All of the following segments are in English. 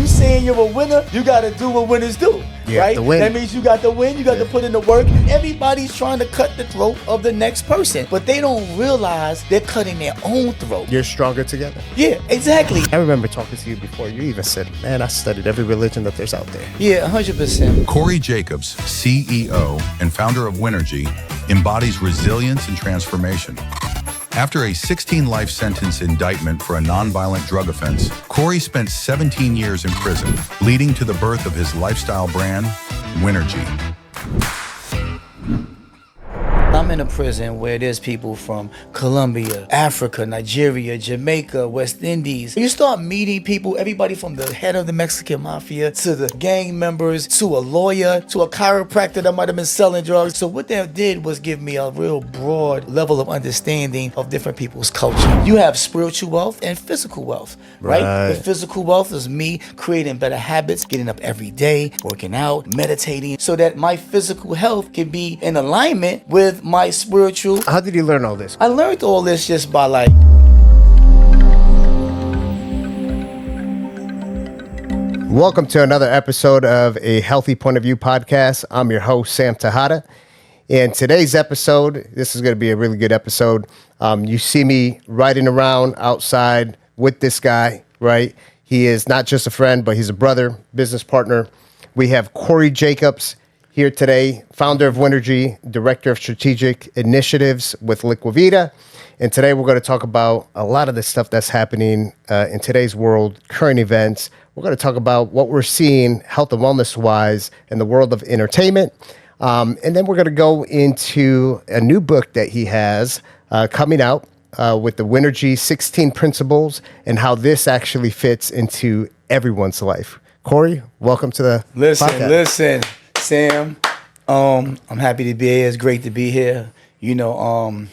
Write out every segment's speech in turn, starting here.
You saying you're a winner, you got to do what winners do. Right? That means you got to win, you got to put in the work. Everybody's trying to cut the throat of the next person, but they don't realize they're cutting their own throat. You're stronger together. Yeah, exactly. I remember talking to you before. You even said, man, I studied every religion that there's out there. Yeah, 100%. Corey Jacobs, CEO and founder of Winergy, embodies resilience and transformation. After a 16-life sentence indictment for a nonviolent drug offense, Corey spent 17 years in prison, leading to the birth of his lifestyle brand, Winergy. I'm in a prison where there's people from Colombia, Africa, Nigeria, Jamaica, West Indies. You start meeting people, everybody from the head of the Mexican mafia to the gang members to a lawyer to a chiropractor that might have been selling drugs. So what that did was give me a real broad level of understanding of different people's culture. You have spiritual wealth and physical wealth, right? The physical wealth is me creating better habits, getting up every day, working out, meditating, so that my physical health can be in alignment with my spiritual. How did you learn all this? I learned all this just by like. Welcome to another episode of A Healthy Point of View podcast. I'm your host, Sam Tejada. In today's episode, this is going to be a really good episode. You see me riding around outside with this guy, right? He is not just a friend, but he's a brother, business partner. We have Corey Jacobs here today, founder of Winergy, director of strategic initiatives with Liquivida. And today we're going to talk about a lot of the stuff that's happening in today's world, current events. We're going to talk about what we're seeing health and wellness wise in the world of entertainment. And then we're going to go into a new book that he has coming out with the Winergy 16 principles and how this actually fits into everyone's life. Corey, welcome to the podcast. Listen. Sam, I'm happy to be here. It's great to be here. You know,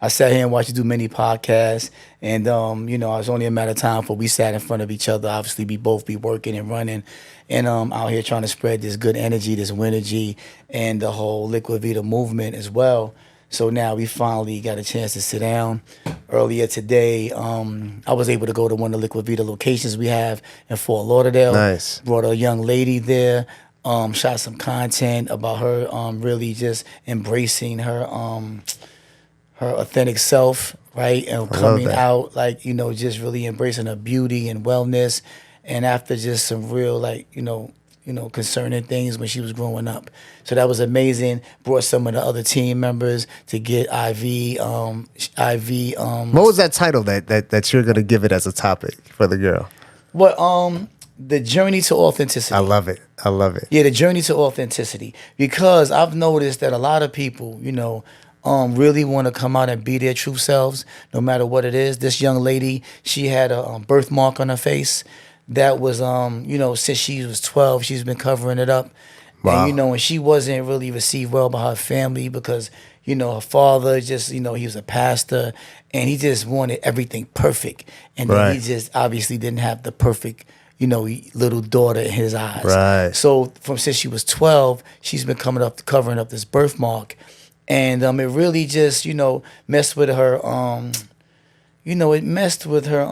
I sat here and watched you do many podcasts, and you know, it was only a matter of time before we sat in front of each other. Obviously, we both be working and running, and out here trying to spread this good energy, this Winergy, and the whole Liquivida movement as well. So now we finally got a chance to sit down. Earlier today, I was able to go to one of the Liquivida locations we have in Fort Lauderdale. Nice. Brought a young lady there. Shot some content about her really just embracing her authentic self, right? And coming out, like, you know, just really embracing her beauty and wellness. And after just some real, like, you know, concerning things when she was growing up. So that was amazing. Brought some of the other team members to get IV. What was that title that you're going to give it as a topic for the girl? What, the journey to authenticity. I love it. Yeah, the journey to authenticity. Because I've noticed that a lot of people, you know, really want to come out and be their true selves, no matter what it is. This young lady, she had a birthmark on her face that was, you know, since she was 12, she's been covering it up. Wow. And, you know, and she wasn't really received well by her family because, you know, her father just, you know, he was a pastor and he just wanted everything perfect. And then he just obviously didn't have the perfect, you know, little daughter in his eyes. Right. So since she was 12, she's been covering up this birthmark. And it really just, you know, messed with her, you know, it messed with her,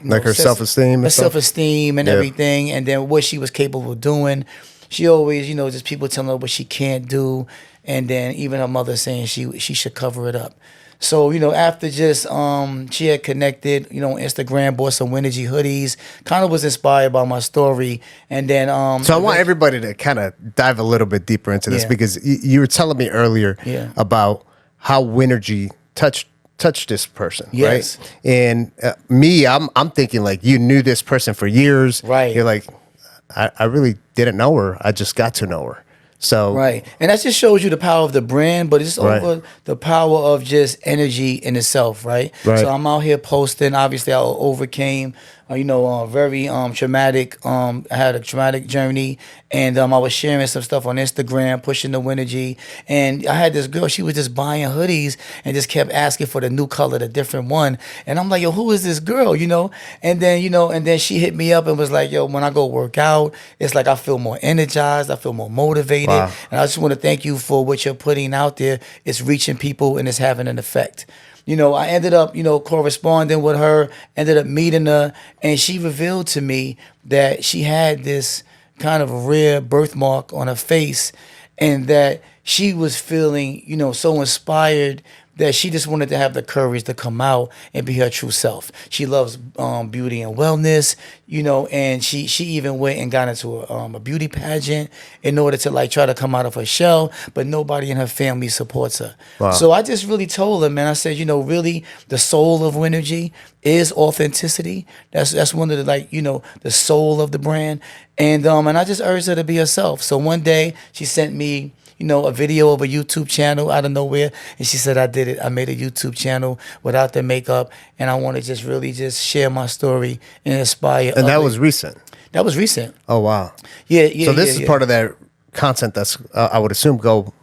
like her self-esteem? Her self-esteem and everything. And then what she was capable of doing. She always, you know, just people telling her what she can't do. And then even her mother saying she should cover it up. So, you know, after just, she had connected, you know, on Instagram, bought some Winergy hoodies, kind of was inspired by my story. And then... so I want everybody to kind of dive a little bit deeper into this because you were telling me earlier about how Winergy touched this person, right? And me, I'm thinking like you knew this person for years. Right. You're like, I really didn't know her. I just got to know her. So and that just shows you the power of the brand, but it's over the power of just energy in itself, right? So I'm out here posting. Obviously, I overcame, very traumatic. I had a traumatic journey, and I was sharing some stuff on Instagram, pushing the Winergy. And I had this girl. She was just buying hoodies and just kept asking for the new color, the different one. And I'm like, yo, who is this girl? You know? And then and then she hit me up and was like, yo, when I go work out, it's like I feel more energized, I feel more motivated. And I just want to thank you for what you're putting out there. It's reaching people and it's having an effect. I ended up, corresponding with her, ended up meeting her, and she revealed to me that she had this kind of rare birthmark on her face, and that she was feeling, so inspired that she just wanted to have the courage to come out and be her true self. She loves beauty and wellness, and she even went and got into a beauty pageant in order to like try to come out of her shell, but nobody in her family supports her. Wow. So I just really told her, man, I said, really the soul of Winergy is authenticity. That's one of the the soul of the brand. And I just urged her to be herself. So one day she sent me a video of a YouTube channel out of nowhere. And she said, I did it. I made a YouTube channel without the makeup. And I want to just really just share my story and inspire And that others. was recent. That was recent. Oh, wow. Yeah. So this is part of that content that's, I would assume, go,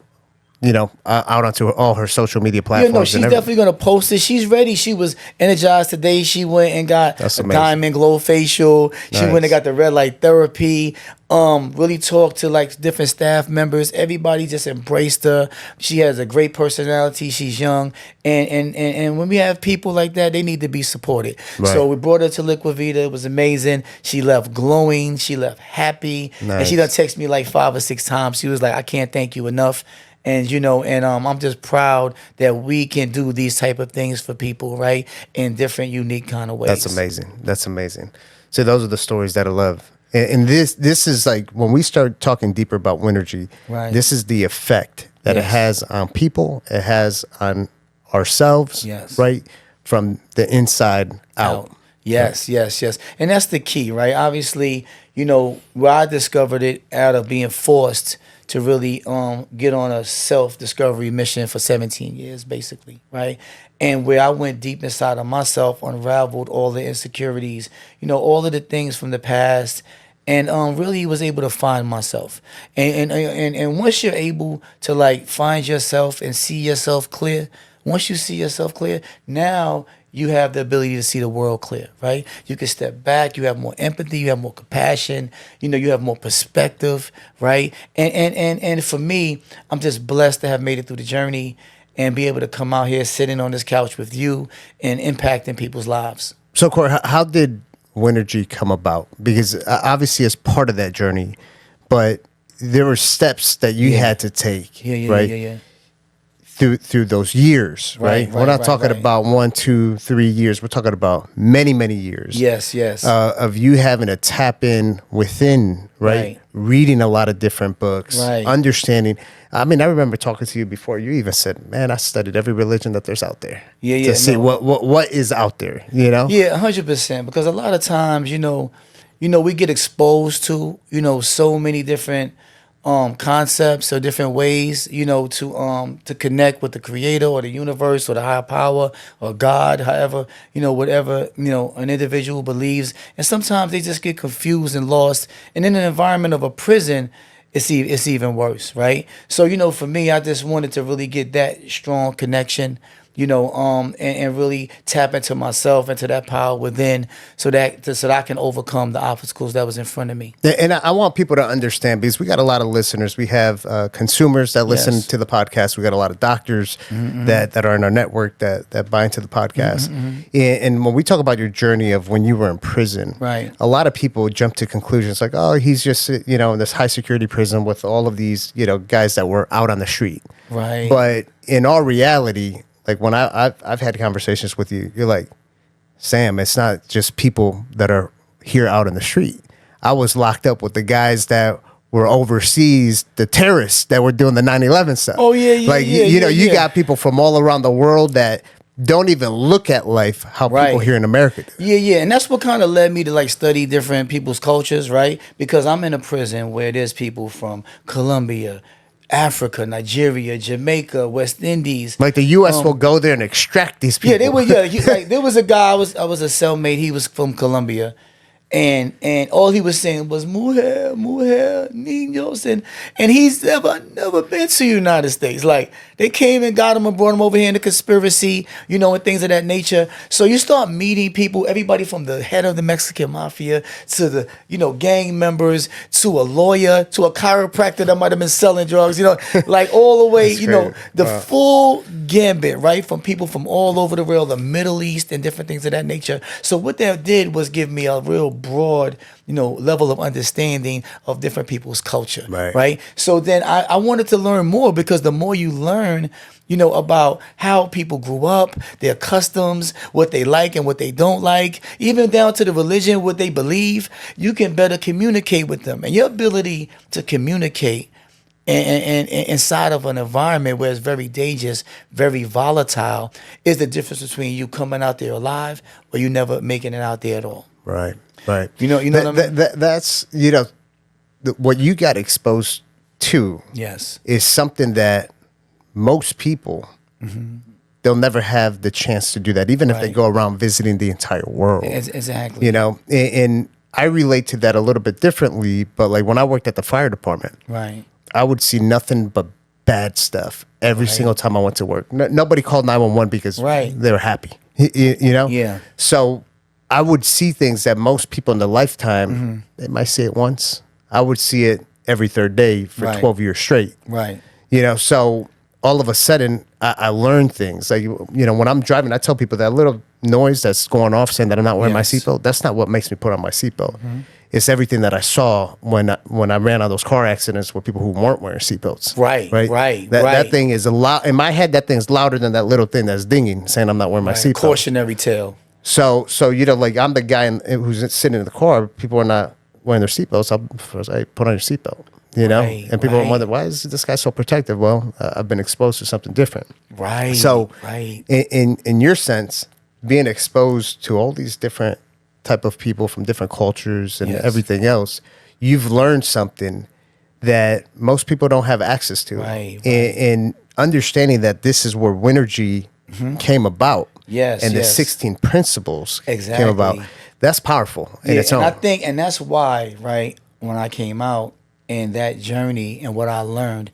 out onto all her social media platforms. Yeah, no, she's definitely going to post it. She's ready. She was energized today. She went and got That's a amazing. diamond glow facial. She Nice. went and got the red light therapy. Really talked to like different staff members. Everybody just embraced her. She has a great personality. She's young. And when we have people like that, they need to be supported. Right. So we brought her to Liquivida. It was amazing. She left glowing. She left happy. And she done texted me like 5 or 6 times. She was like, I can't thank you enough. And I'm just proud that we can do these type of things for people, right, in different, unique kind of ways. That's amazing. That's amazing. So those are the stories that I love. And this is like when we start talking deeper about Winergy, Right. this is the effect that it Yes. has on people. It has on ourselves, Yes. right, from the inside out. Yes. And that's the key, right? Obviously, where I discovered it out of being forced to really get on a self-discovery mission for 17 years, basically, right? And where I went deep inside of myself, unraveled all the insecurities, all of the things from the past, and really was able to find myself. And once you're able to like find yourself and see yourself clear, once you see yourself clear, now you have the ability to see the world clear, right? You can step back, you have more empathy, you have more compassion, you have more perspective, right? And for me, I'm just blessed to have made it through the journey and be able to come out here sitting on this couch with you and impacting people's lives. So, Corey, how did Winergy come about? Because obviously it's part of that journey, but there were steps that you had to take, right? Yeah. Through those years, right? We're not talking about 1, 2, 3 years. We're talking about many, many years. Yes. Of you having to tap in within, right? Reading a lot of different books, understanding. I mean, I remember talking to you before. You even said, "Man, I studied every religion that there's out there to see what is out there." Yeah, 100%. Because a lot of times, we get exposed to, so many different concepts or different ways, to connect with the creator or the universe or the higher power or God, however, whatever, an individual believes. And sometimes they just get confused and lost. And in an environment of a prison, it's even worse, right? So, for me, I just wanted to really get that strong connection, and really tap into myself, into that power within, so that I can overcome the obstacles that was in front of me. And I want people to understand, because we got a lot of listeners. We have consumers that listen to the podcast. We got a lot of doctors that are in our network that buy into the podcast. And when we talk about your journey of when you were in prison, Right. a lot of people jump to conclusions like, oh, he's just in this high security prison with all of these guys that were out on the street. Right. But in all reality, like when I've had conversations with you, you're like, Sam, it's not just people that are here out in the street. I was locked up with the guys that were overseas, the terrorists that were doing the 9/11 stuff. Oh, yeah. Like, you got people from all around the world that don't even look at life how people here in America do. Yeah. And that's what kind of led me to like study different people's cultures, right? Because I'm in a prison where there's people from Colombia, Africa, Nigeria, Jamaica, West Indies. Like the U.S. will go there and extract these people. Yeah, they were. Yeah, there was a guy. I was a cellmate. He was from Colombia, and all he was saying was mujer, niños, and he's never been to the United States. Like they came and got him and brought him over here in the conspiracy, and things of that nature. So you start meeting people, everybody from the head of the Mexican mafia to the gang members to a lawyer to a chiropractor that might have been selling drugs, like all the way, the full gambit, right, from people from all over the world, the Middle East and different things of that nature. So what that did was give me a real broad, level of understanding of different people's culture, right? So then I wanted to learn more, because the more you learn, about how people grew up, their customs, what they like and what they don't like, even down to the religion, what they believe, you can better communicate with them. And your ability to communicate and inside of an environment where it's very dangerous, very volatile, is the difference between you coming out there alive or you never making it out there at all. Right. You know what I mean? That's what you got exposed to. Yes. Is something that most people they'll never have the chance to do that, even if they go around visiting the entire world. Exactly. And I relate to that a little bit differently. But like when I worked at the fire department, right, I would see nothing but bad stuff every single time I went to work. Nobody called 911 because they were happy. Yeah. So I would see things that most people in their lifetime, they might see it once. I would see it every third day for 12 years straight. Right. So all of a sudden I learned things. Like, when I'm driving, I tell people that little noise that's going off saying that I'm not wearing my seatbelt, that's not what makes me put on my seatbelt. It's everything that I saw when I ran on those car accidents with people who weren't wearing seatbelts. Right. That thing is in my head, that thing's louder than that little thing that's dinging, saying I'm not wearing my seatbelt. Cautionary tale. So like I'm the guy who's sitting in the car. People are not wearing their seatbelts. I'll first say, put on your seatbelt. And people wonder, why is this guy so protective? Well, I've been exposed to something different. Right. So in your sense, being exposed to all these different type of people from different cultures and everything else, you've learned something that most people don't have access to. And understanding that this is where Winergy came about. And the 16 principles came about. That's powerful in its own. And that's why, right, when I came out and that journey and what I learned,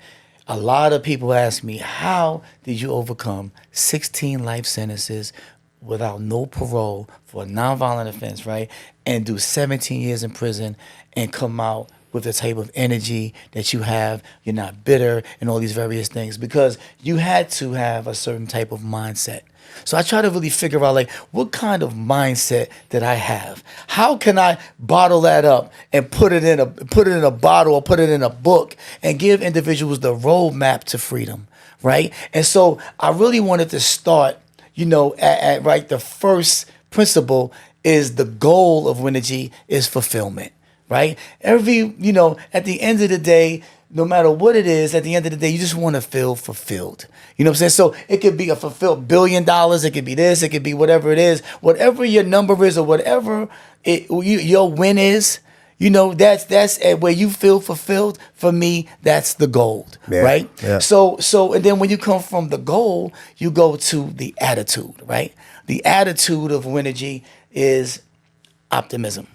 a lot of people ask me, how did you overcome 16 life sentences without no parole for a nonviolent offense, right? And do 17 years in prison and come out with the type of energy that you have, you're not bitter and all these various things, because you had to have a certain type of mindset. So I try to really figure out, like, what kind of mindset did I have? How can I bottle that up and put it in a bottle or put it in a book and give individuals the roadmap to freedom, right? And so I really wanted to start, at the first principle is the goal of Winergy is fulfillment, right? At the end of the day, no matter what it is, at the end of the day, you just want to feel fulfilled. You know what I'm saying? So it could be a fulfilled $1 billion. It could be this. It could be whatever it is. Whatever your number is or whatever your win is, that's where you feel fulfilled. For me, that's the goal, right? Yeah. So and then when you come from the goal, you go to the attitude, right? The attitude of Winergy is optimism.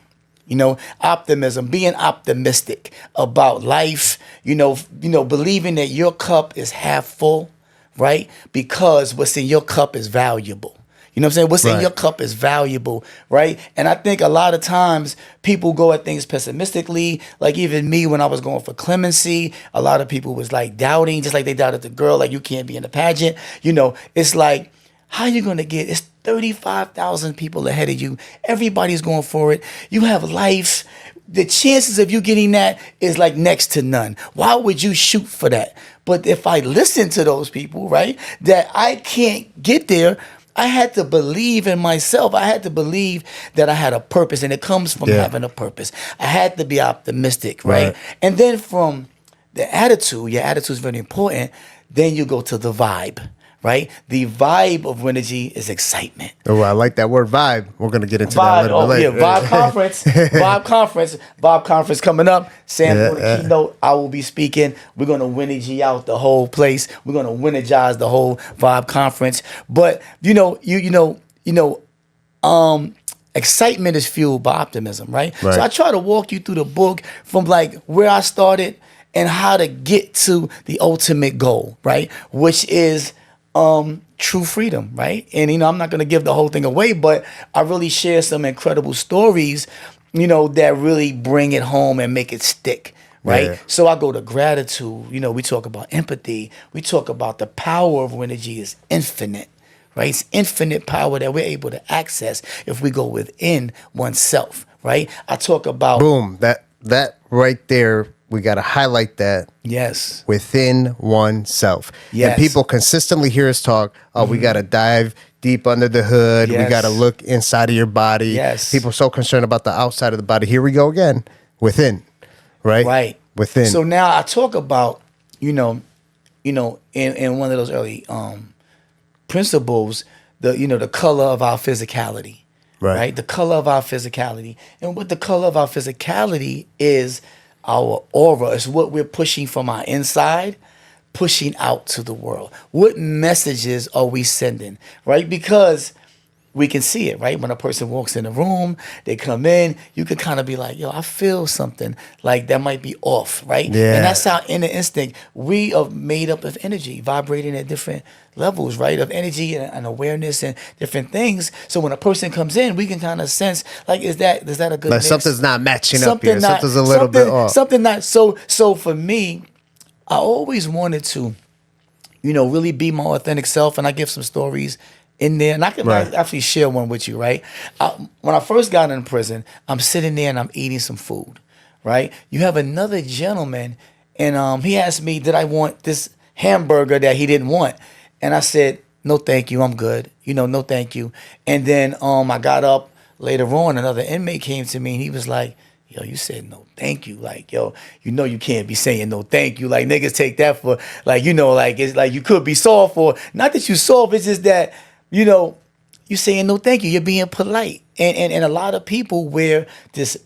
Optimism, being optimistic about life, believing that your cup is half full, right? Because what's in your cup is valuable. You know what I'm saying? What's in your cup is valuable, right? And I think a lot of times people go at things pessimistically. Like even me, when I was going for clemency, a lot of people was like doubting, just like they doubted the girl, like you can't be in the pageant. It's like, how you going to get, it's 35,000 people ahead of you. Everybody's going for it. You have life. The chances of you getting that is like next to none. Why would you shoot for that? But if I listen to those people, right, that I can't get there, I had to believe in myself. I had to believe that I had a purpose, and it comes from having a purpose. I had to be optimistic, right? And then from the attitude, your attitude is very important. Then you go to the vibe. Right? The vibe of Winergy is excitement. Oh, I like that word vibe. We're going to get into that a little bit later. Vibe conference. Vibe conference coming up. Sam for the keynote. I will be speaking. We're going to Winergy out the whole place. We're going to Winergize the whole vibe conference. But excitement is fueled by optimism, right? Right. So I try to walk you through the book from like where I started and how to get to the ultimate goal, right? Which is true freedom, right? And I'm not gonna give the whole thing away, but I really share some incredible stories, that really bring it home and make it stick. Right. Yeah. So I go to gratitude. We talk about empathy. We talk about the power of Winergy is infinite. Right. It's infinite power that we're able to access if we go within oneself. Right. I talk about Boom. That right there, we got to highlight that. Yes. Within oneself. Yes. And people consistently hear us talk, we got to dive deep under the hood. We Yes. got to look inside of your body. Yes. People are so concerned about the outside of the body. Here we go again. Within. Right? Right. Within. So now I talk about, in one of those early principles, the color of our physicality. Right. The color of our physicality. And what the color of our physicality is our aura. It's what we're pushing from our inside, pushing out to the world. What messages are we sending? Right? Because we can see it, right? When a person walks in a room, they come in, you can kind of be like, yo, I feel something like that might be off, right? Yeah. And that's our inner instinct. We are made up of energy, vibrating at different levels, right? Of energy and awareness and different things. So when a person comes in, we can kind of sense, like, is that a good like mix? something's not matching up here. Something's a little bit off. Something not, so for me, I always wanted to, really be my authentic self, and I give some stories in there, and I can Right. actually share one with you, right? When I first got in prison, I'm sitting there and I'm eating some food, right? You have another gentleman, and he asked me, did I want this hamburger that he didn't want? And I said, no, thank you, I'm good. No, thank you. And then I got up later on, another inmate came to me and he was like, yo, you said no thank you. Like, yo, you can't be saying no thank you. Like, niggas take that for, like, like, it's like you could be soft, or not that you soft, it's just that, you saying no thank you. You're being polite. And a lot of people wear this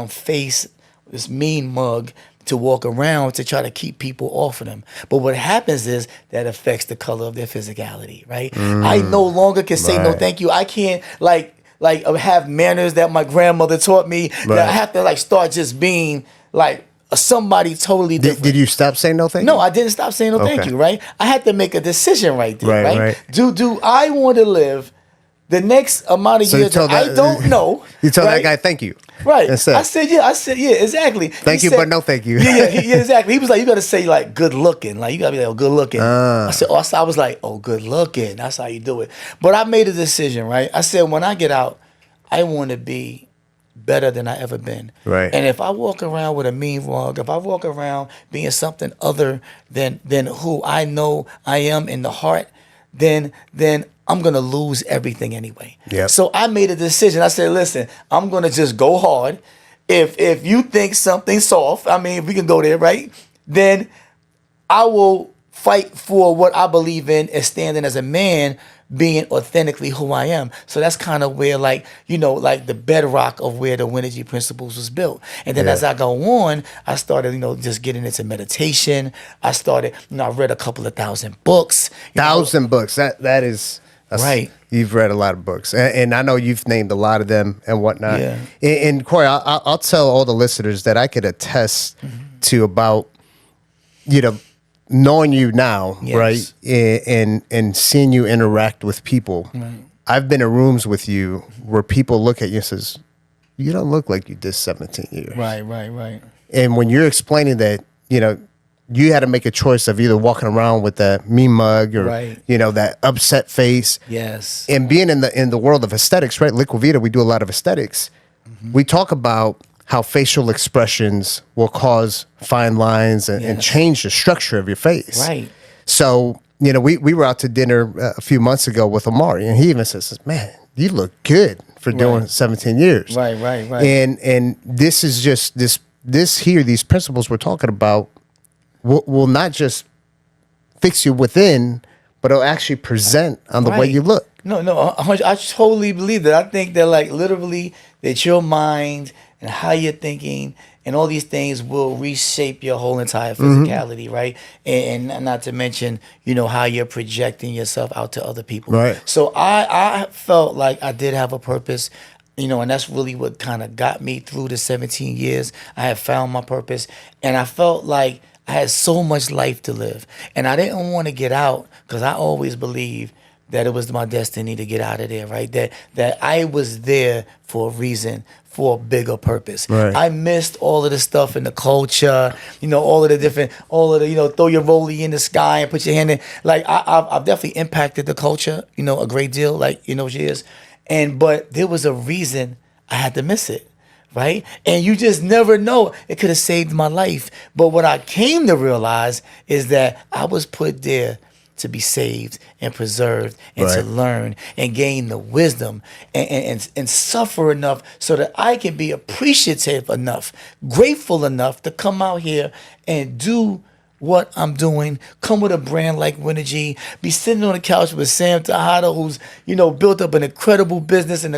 face, this mean mug to walk around to try to keep people off of them. But what happens is that affects the color of their physicality, right? I no longer can say no Right. thank you. I can't like have manners that my grandmother taught me. Right. That I have to like start just being like somebody totally different. Did you stop saying no thank you? No, I didn't stop saying no thank Okay. you, right? I had to make a decision right there, Right, right? right. Do I want to live the next amount of So you years that told I that- don't know? You told right? that guy thank you. Right. Instead. I said, yeah, exactly. Thank He you, said- but no thank you. Yeah, exactly. He was like, you got to say like good looking. Like, you got to be like, oh, good looking. I said, I was like, oh, good looking. That's how you do it. But I made a decision, right? I said, when I get out, I want to be better than I ever been. Right. And if I walk around with a mean mug, if I walk around being something other than who I know I am in the heart, then I'm gonna lose everything anyway. Yep. So I made a decision. I said, listen, I'm gonna just go hard. If you think something's soft, I mean, if we can go there, right? Then I will fight for what I believe in as standing as a man, being authentically who I am. So that's kind of where, like, like the bedrock of where the Winergy principles was built. And then Yeah. as I go on, I started, just getting into meditation. I started, I read a couple of thousand books. 1,000 books. That's Right. You've read a lot of books, and I know you've named a lot of them and whatnot. Yeah. And Corey, I'll tell all the listeners that I could attest to about, knowing you now, Yes. right, and seeing you interact with people. Right. I've been in rooms with you where people look at you and says, "You don't look like you did 17 years." Right. And when you're explaining that, you had to make a choice of either walking around with that mean mug or, Right. that upset face. Yes. And being in the world of aesthetics, right? Liquivida, we do a lot of aesthetics. We talk about how facial expressions will cause fine lines and Yes. change the structure of your face. Right. So, we were out to dinner a few months ago with Amari, and he even says, "Man, you look good for doing Right. 17 years." Right. And this is just these principles we're talking about will not just fix you within, but it'll actually present on the way Right. you look. No, I totally believe that. I think that, like, literally, that your mind and how you're thinking and all these things will reshape your whole entire physicality, right? And not to mention, how you're projecting yourself out to other people. Right. So I felt like I did have a purpose. and that's really what kind of got me through the 17 years. I had found my purpose, and I felt like I had so much life to live, and I didn't want to get out because I always believed that it was my destiny to get out of there, right? That I was there for a reason, for a bigger purpose. Right. I missed all of the stuff in the culture, all of the throw your rollie in the sky and put your hand in. Like I've definitely impacted the culture, a great deal, like years. But there was a reason I had to miss it. Right? And you just never know. It could have saved my life. But what I came to realize is that I was put there to be saved and preserved and to learn and gain the wisdom and suffer enough so that I can be appreciative enough, grateful enough to come out here and do what I'm doing, come with a brand like Winergy, be sitting on the couch with Sam Tejada, who's, built up an incredible business and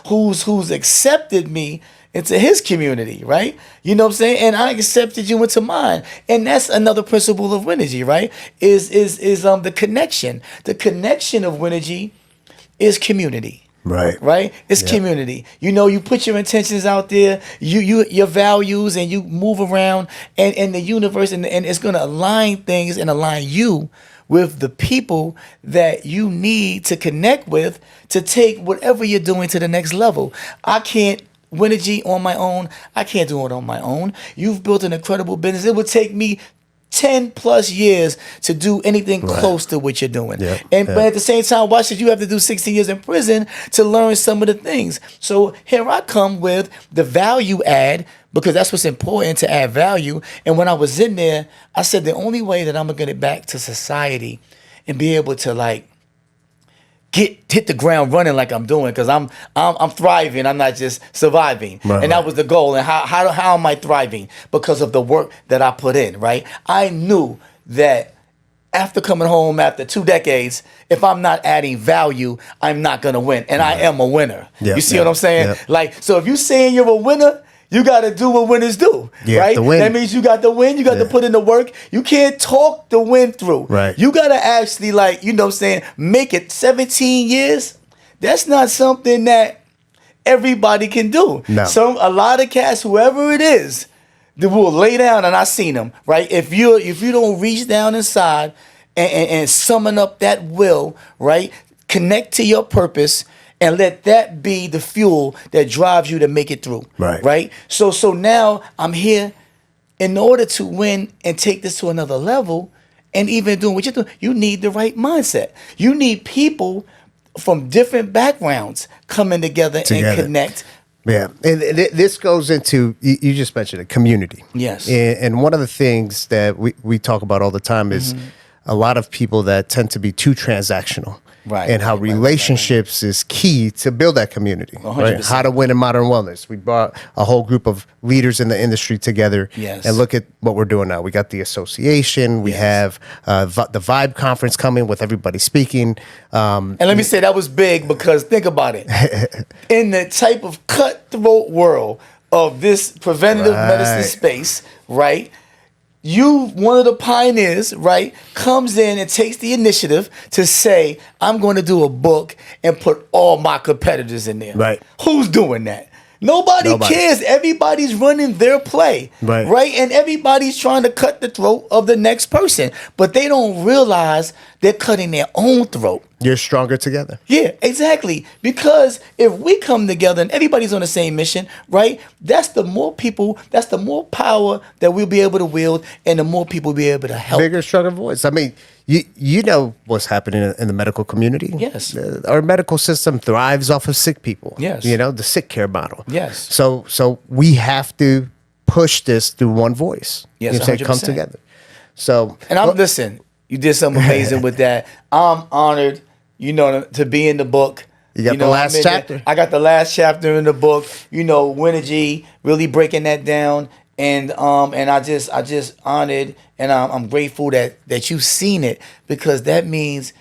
who's accepted me into his community, right? You know what I'm saying? And I accepted you into mine. And that's another principle of Winergy, right? Is the connection. The connection of Winergy is community. Right? It's community. You put your intentions out there, your values, and you move around and the universe and it's gonna align things and align you with the people that you need to connect with to take whatever you're doing to the next level. I can't Winergy on my own. I can't do it on my own. You've built an incredible business. It would take me 10 plus years to do anything close to what you're doing. But at the same time, why should you have to do 16 years in prison to learn some of the things? So here I come with the value add, because that's what's important, to add value. And when I was in there, I said the only way that I'm gonna get it back to society and be able to hit the ground running like I'm doing, because I'm thriving. I'm not just surviving. And that was the goal. And how am I thriving? Because of the work that I put in, right? I knew that after coming home after 2 decades, if I'm not adding value, I'm not gonna win. And I am a winner. You see what I'm saying? So if you're saying you're a winner, you got to do what winners do, right? That means you got to win. You got to put in the work. You can't talk the win through. You got to actually, make it. 17 years, that's not something that everybody can do. No. A lot of cats, whoever it is, they will lay down, and I seen them, right? If you don't reach down inside and summon up that will, right? Connect to your purpose, and let that be the fuel that drives you to make it through. Right? So now I'm here in order to win and take this to another level, and even doing what you're doing, you need the right mindset. You need people from different backgrounds coming together. And connect. Yeah, and this goes into, you just mentioned it, community. Yes. And one of the things that we talk about all the time is a lot of people that tend to be too transactional. And how relationships is key to build that community. 100%. How to win in modern wellness. We brought a whole group of leaders in the industry together. And look at what we're doing now. We got the association. We have the Vibe conference coming with everybody speaking. And let me say that was big, because think about it. In the type of cutthroat world of this preventative medicine space, right? You, one of the pioneers, right, comes in and takes the initiative to say, I'm going to do a book and put all my competitors in there. Who's doing that? Nobody cares. Everybody's running their play, right? And everybody's trying to cut the throat of the next person, but they don't realize they're cutting their own throat. You're stronger together. Yeah, exactly. Because if we come together and everybody's on the same mission, right? That's the more people, that's the more power that we'll be able to wield, and the more people will be able to help. Bigger, stronger voice. I mean, you know what's happening in the medical community. Yes. Our medical system thrives off of sick people. Yes. The sick care model. Yes. So we have to push this through one voice. Yes, 100%. Come together. So, and listen, you did something amazing with that. I'm honored, to be in the book. You got the last chapter? I got the last chapter in the book. Winergy, really breaking that down. And I just honored, and I'm grateful that you've seen it, because that means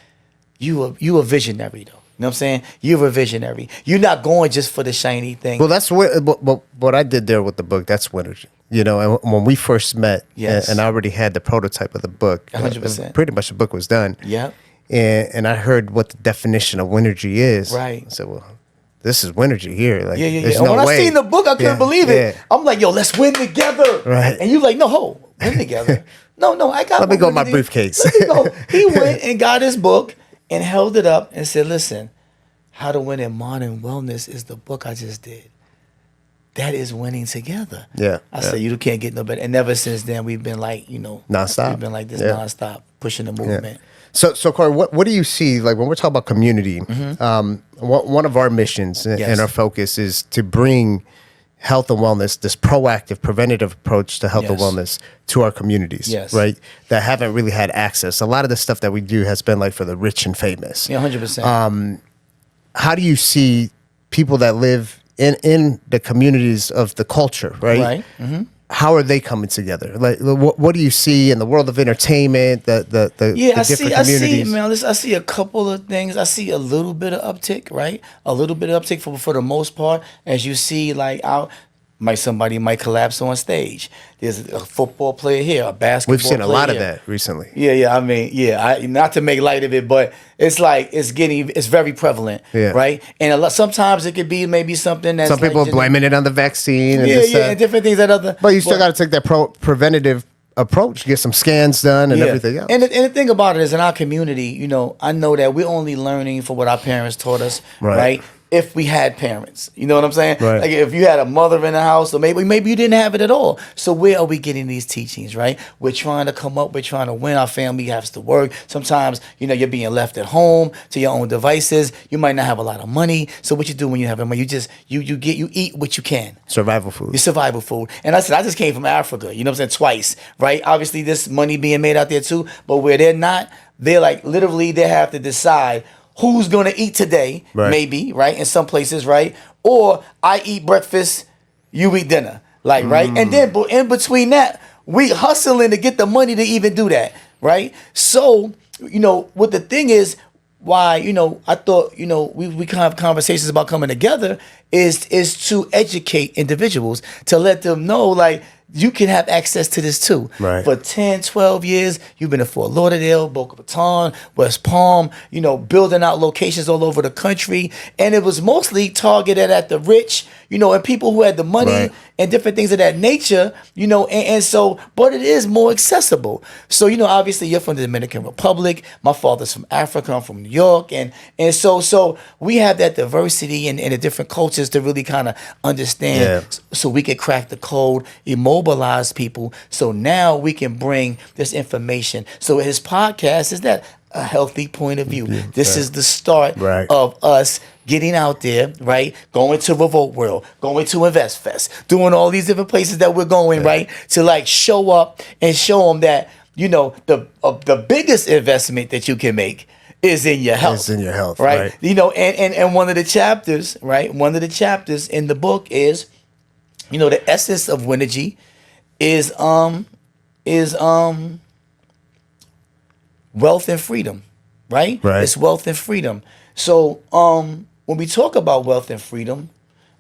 you a visionary, though. You know what I'm saying? You're a visionary. You're not going just for the shiny thing. Well, that's what I did there with the book. That's Winnergy. And when we first met, and I already had the prototype of the book. 100%. Pretty much the book was done. Yeah. And I heard what the definition of Winergy is. Right. I said, well, this is Winergy here. Like, Yeah. there's And no when way. I seen the book, I couldn't believe it. Yeah. I'm like, yo, let's win together. Right. And you like, no, win together. No, I got. Let me one go with my me. briefcase. Let me go. He went and got his book and held it up and said, listen, How to Win in Modern Wellness is the book I just did. That is winning together. Yeah. I said, you can't get no better. And ever since then, we've been like, Nonstop. We've been like this Yeah. nonstop, pushing the movement. So Corey, what do you see, like, when we're talking about community, one of our missions Yes. and our focus is to bring health and wellness, this proactive, preventative approach to health and Yes. wellness to our communities, Yes. right? That haven't really had access. A lot of the stuff that we do has been like for the rich and famous. Yeah, 100%. How do you see people that live in the communities of the culture, right? Right. Mm-hmm. How are they coming together? Like, what do you see in the world of entertainment, the Yeah, different I communities? see, man. Listen, I see a couple of things. I see a little bit of uptick, right? A little bit of uptick for the most part. As you see, like somebody might collapse on stage. There's a football player here, a basketball. We've seen a player lot of here. that recently. Yeah. I mean, not to make light of it, but it's like it's very prevalent, Yeah. right? And sometimes it could be maybe something that's Some people like are blaming it on the vaccine. And and different things that other. But you still got to take that preventative approach, get some scans done and everything else. And the thing about it is, in our community, I know that we're only learning from what our parents taught us, right? If we had parents, you know what I'm saying? Right. Like if you had a mother in the house, or maybe you didn't have it at all. So where are we getting these teachings, right? We're trying to come up, we're trying to win. Our family has to work. Sometimes, you're being left at home to your own devices. You might not have a lot of money. So what you do when you have money, you eat what you can. Survival food. Your survival food. And I said, I just came from Africa, you know what I'm saying, twice, right? Obviously, there's money being made out there too, but where they're not, they're like, literally, they have to decide who's going to eat today, maybe, right? In some places, right? Or I eat breakfast, you eat dinner, like, right? And then in between that, we hustling to get the money to even do that, right? So, what the thing is, why, I thought, we can have conversations about coming together is to educate individuals, to let them know, like, you can have access to this too. Right. For 10, 12 years, you've been in Fort Lauderdale, Boca Raton, West Palm, building out locations all over the country. And it was mostly targeted at the rich, and people who had the money Right. and different things of that nature, and so, but it is more accessible. So, obviously you're from the Dominican Republic. My father's from Africa. I'm from New York. And so we have that diversity and the different cultures to really kind of understand so we can crack the code, immobilize people. So now we can bring this information. So his podcast is that a healthy point of view. This is the start of us getting out there, right? Going to Revolt World, going to Invest Fest, doing all these different places that we're going, right? To like show up and show them that, the biggest investment that you can make is in your health. It's in your health, right? right. And one of the chapters, right? One of the chapters in the book is, the essence of Winergy is wealth and freedom, right? It's wealth and freedom. So when we talk about wealth and freedom,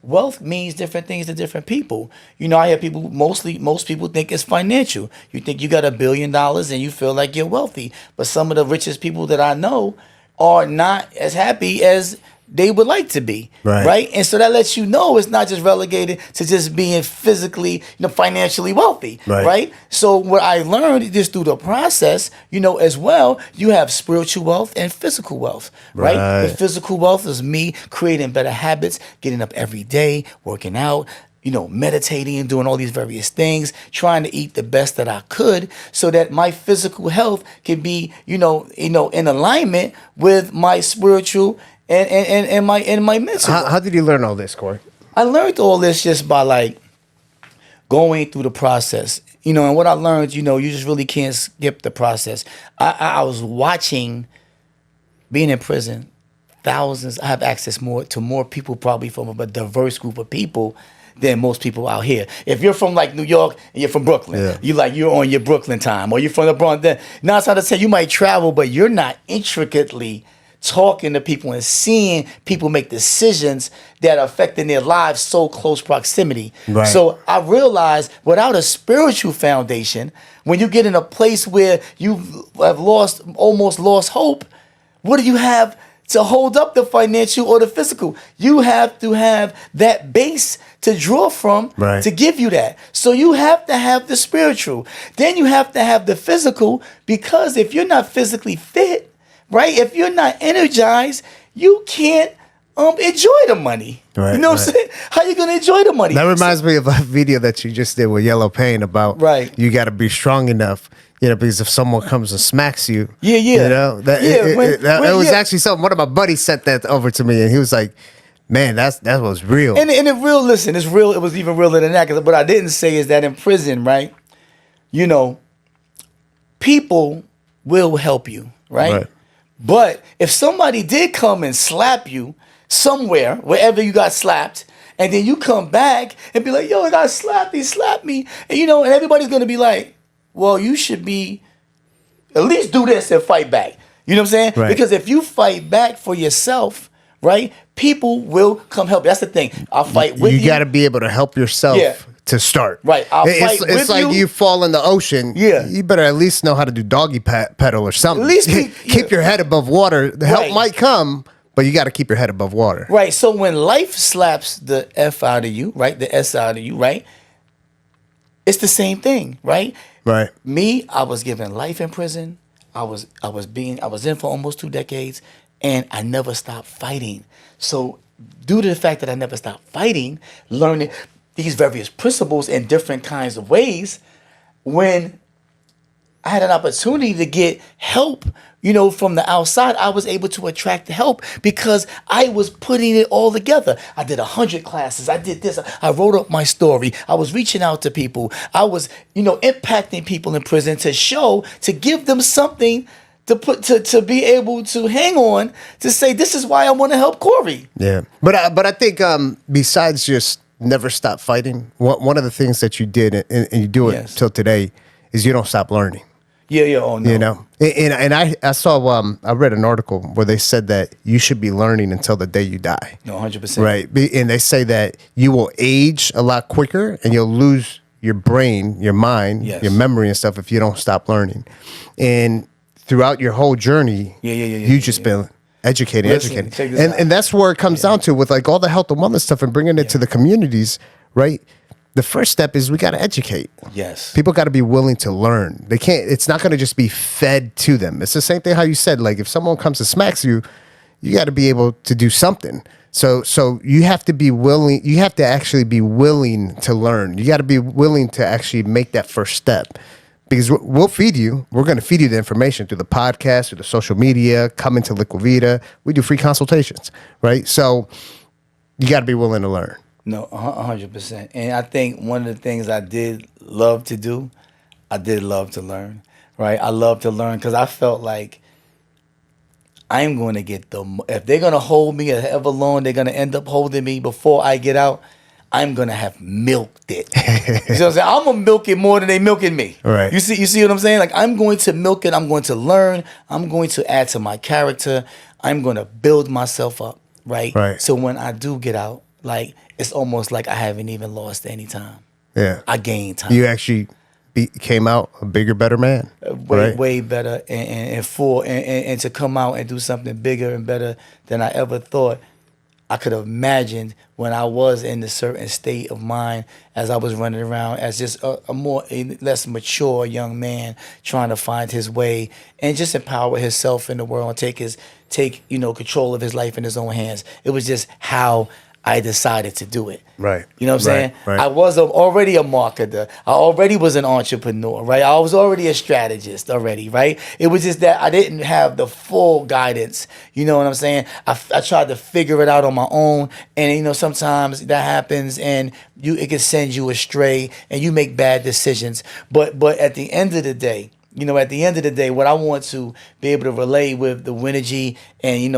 wealth means different things to different people. I hear people, most people think it's financial. You think you got $1 billion and you feel like you're wealthy. But some of the richest people that I know are not as happy as they would like to be, right? And so that lets you know it's not just relegated to just being physically, financially wealthy, right? So what I learned just through the process, as well, you have spiritual wealth and physical wealth, right? The physical wealth is me creating better habits, getting up every day, working out, meditating and doing all these various things, trying to eat the best that I could so that my physical health can be, in alignment with my spiritual and my mental. How did you learn all this, Corey? I learned all this just by like going through the process, and what I learned, you just really can't skip the process. I was watching, being in prison, thousands. I have access to more people probably from a diverse group of people than most people out here. If you're from like New York and you're from Brooklyn, you're on your Brooklyn time, or you're from the Bronx. Then now it's not to say you might travel, but you're not intricately talking to people and seeing people make decisions that are affecting their lives so close proximity. So I realized without a spiritual foundation, when you get in a place where you have almost lost hope, what do you have to hold up the financial or the physical. You have to have that base to draw from Right. to give you that. So you have to have the spiritual. Then you have to have the physical, because if you're not physically fit, right? If you're not energized, you can't enjoy the money. Right, You know what I'm right. saying? How you gonna enjoy the money? That reminds me of a video that you just did with Yellow Pain about Right. you got to be strong enough, because if someone comes and smacks you, Yeah. it was actually something. One of my buddies sent that over to me, and he was like, "Man, that was real." And it real. Listen, it's real. It was even realer than that. 'Cause what I didn't say is that in prison, right? People will help you, right? But if somebody did come and slap you somewhere, wherever you got slapped, and then you come back and be like, "Yo, I got slapped. He slapped me," and and everybody's gonna be like, "Well, you should be at least do this and fight back." You know what I'm saying? Right. Because if you fight back for yourself, right, people will come help you. That's the thing. I'll fight with you. You got to be able to help yourself Yeah. to start. Right. I'll fight It's with like you. you fall in the ocean. Yeah. You better at least know how to do doggy paddle or something. At least keep your head above water. The help Right. might come, but you got to keep your head above water. Right. So when life slaps the F out of you, right, the S out of you, right, it's the same thing, right? Right. Me, I was given life in prison. I was in for almost 2 decades, and I never stopped fighting. So due to the fact that I never stopped fighting, learning these various principles in different kinds of ways, when I had an opportunity to get help, from the outside, I was able to attract the help because I was putting it all together. I did 100 classes. I did this. I wrote up my story. I was reaching out to people. I was, impacting people in prison to give them something to be able to hang on, to say, this is why I want to help Corey. Yeah. But I think besides just never stop fighting, one of the things that you did, and you do it Yes. till today, is you don't stop learning. Yeah, oh no. And I saw I read an article where they said that you should be learning until the day you die. No, 100%. Right. And they say that you will age a lot quicker and you'll lose your brain, your mind, Yes. your memory and stuff if you don't stop learning. And throughout your whole journey, you just been educating. Listen, check this out. And that's where it comes down to with like all the health and wellness stuff and bringing it to the communities, right? The first step is we got to educate. Yes. People got to be willing to learn. They can't, it's not going to just be fed to them. It's the same thing how you said, like if someone comes and smacks you, you got to be able to do something. So you have to be willing, you have to actually be willing to learn. You got to be willing to actually make that first step. Because we'll feed you. We're going to feed you the information through the podcast, through the social media, come into Liquivida. We do free consultations, right? So you got to be willing to learn. No, 100%. And I think one of the things I did love to do, I did love to learn, right? I love to learn because I felt like I'm going to get if they're going to hold me however long they're going to end up holding me before I get out, I'm going to have milked it. You know what I'm saying? I'm going to milk it more than they milking me. Right. You see what I'm saying? Like I'm going to milk it. I'm going to learn. I'm going to add to my character. I'm going to build myself up, right? Right. So when I do get out, like it's almost like I haven't even lost any time. Yeah. I gained time. You actually came out a bigger, better man. Way better and full and to come out and do something bigger and better than I ever thought I could have imagined when I was in a certain state of mind as I was running around as just a less mature young man trying to find his way and just empower himself in the world and take control of his life in his own hands. It was just how I decided to do it. Right. You know what I'm saying? Right. I was already a marketer. I already was an entrepreneur, right? I was already a strategist already, right? It was just that I didn't have the full guidance. You know what I'm saying? I tried to figure it out on my own. And, sometimes that happens and it can send you astray and you make bad decisions. But at the end of the day, what I want to be able to relay with the Winergy and,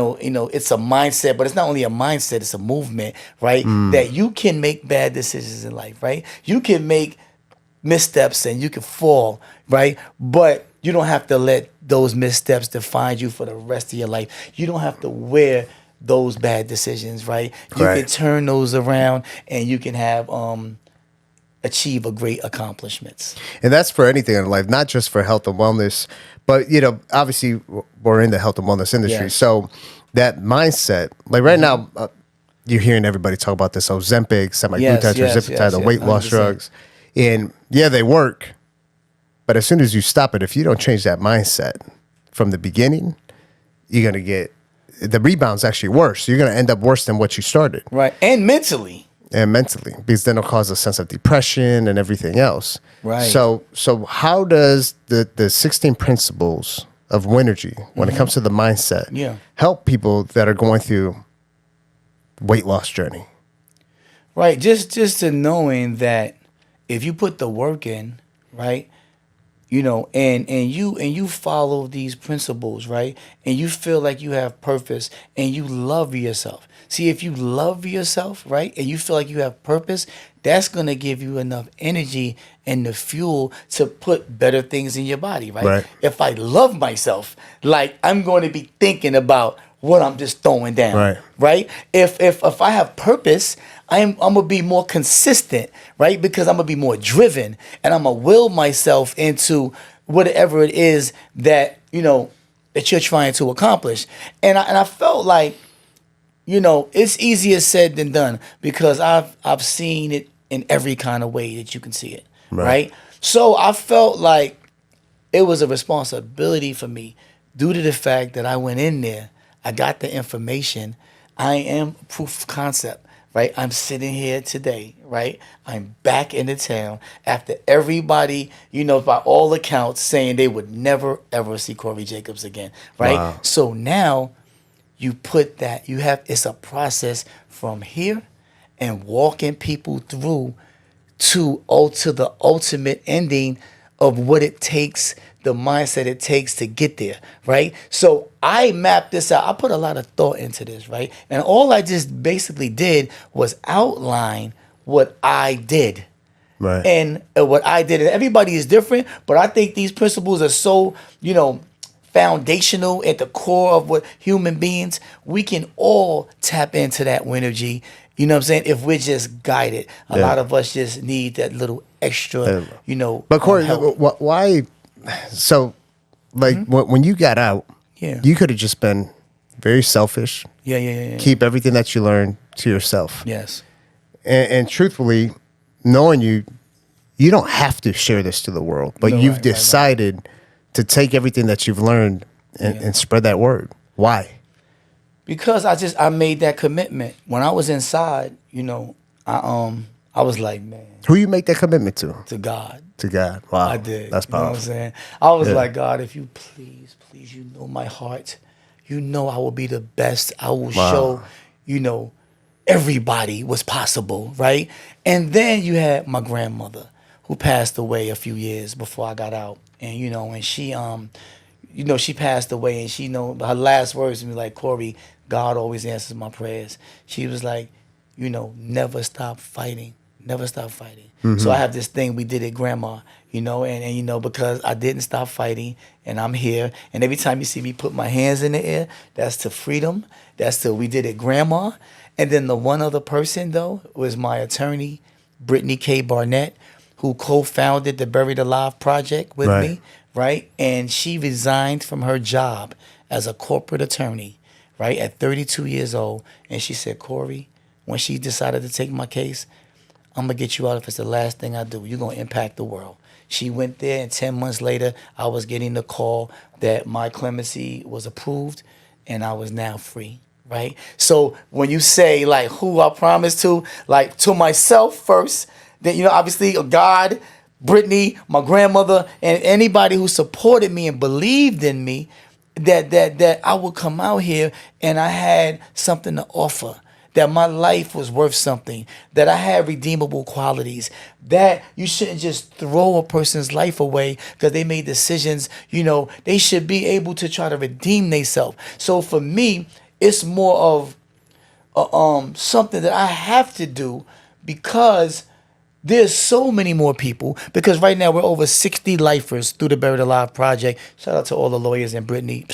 it's a mindset, but it's not only a mindset, it's a movement, right? That you can make bad decisions in life, right? You can make missteps and you can fall, right? But you don't have to let those missteps define you for the rest of your life. You don't have to wear those bad decisions, right? You can turn those around and you can have achieve a great accomplishments. And that's for anything in life, not just for health and wellness, but obviously we're in the health and wellness industry. Yes. So that mindset, like right now, you're hearing everybody talk about this Ozempic, semaglutide, tirzepatide, the weight loss 100%. drugs, and yeah, they work. But as soon as you stop it, if you don't change that mindset from the beginning, you're gonna get the rebound's actually worse. You're gonna end up worse than what you started. Right. And mentally. And mentally, because then it'll cause a sense of depression and everything else. Right. So how does the 16 principles of Winergy, when it comes to the mindset, help people that are going through weight loss journey? Right. Just to knowing that if you put the work in, right, and you follow these principles, right, and you feel like you have purpose and you love yourself. See, if you love yourself, right, and you feel like you have purpose, that's going to give you enough energy and the fuel to put better things in your body, right? If I love myself, like I'm going to be thinking about what I'm just throwing down, right? If I have purpose, I'm gonna be more consistent, right? Because I'm gonna be more driven, and I'm gonna will myself into whatever it is that that you're trying to accomplish. And I felt like it's easier said than done because I've seen it in every kind of way that you can see it, right? So I felt like it was a responsibility for me due to the fact that I went in there. I got the information. I am proof of concept, right? I'm sitting here today, right? I'm back in the town after everybody, by all accounts, saying they would never, ever see Corey Jacobs again, right? Wow. So now you put that, it's a process from here and walking people through to the ultimate ending of what it takes, the mindset it takes to get there, right? So I mapped this out. I put a lot of thought into this, right? And all I just basically did was outline what I did. Right. And what I did. And everybody is different, but I think these principles are so, foundational at the core of what human beings, we can all tap into that Winergy. You know what I'm saying? If we're just guided. A lot of us just need that little extra, But Corey, help. why? So, when you got out, you could have just been very selfish. Yeah. Keep everything that you learned to yourself. Yes. And truthfully, knowing you don't have to share this to the world, but you've decided to take everything that you've learned and spread that word. Why? Because I made that commitment. When I was inside, I was like, man. Who you make that commitment to? To God. To God. Wow. I did. That's powerful. You know what I'm saying? I was like, God, if you please, you know my heart. I will be the best. I will show, everybody what's possible, right? And then you had my grandmother who passed away a few years before I got out. And, and she, she passed away and she, her last words to me like, Corey, God always answers my prayers. She was like, never stop fighting. Never stop fighting. Mm-hmm. So I have this thing we did at Grandma, and because I didn't stop fighting and I'm here. And every time you see me put my hands in the air, that's to freedom. That's to we did at Grandma. And then the one other person, though, was my attorney, Brittany K. Barnett, who co-founded the Buried Alive Project with me, right? And she resigned from her job as a corporate attorney, right, at 32 years old. And she said, Corey, when she decided to take my case, I'm going to get you out if it's the last thing I do. You're going to impact the world. She went there, and 10 months later, I was getting the call that my clemency was approved, and I was now free, right? So when you say, like, who I promised to, like, to myself first, then, obviously, God, Brittany, my grandmother, and anybody who supported me and believed in me, that I would come out here and I had something to offer, that my life was worth something, that I had redeemable qualities, that you shouldn't just throw a person's life away because they made decisions. They should be able to try to redeem themselves. So for me, it's more of something that I have to do because there's so many more people, because right now we're over 60 lifers through the Buried Alive Project. Shout out to all the lawyers and Brittany.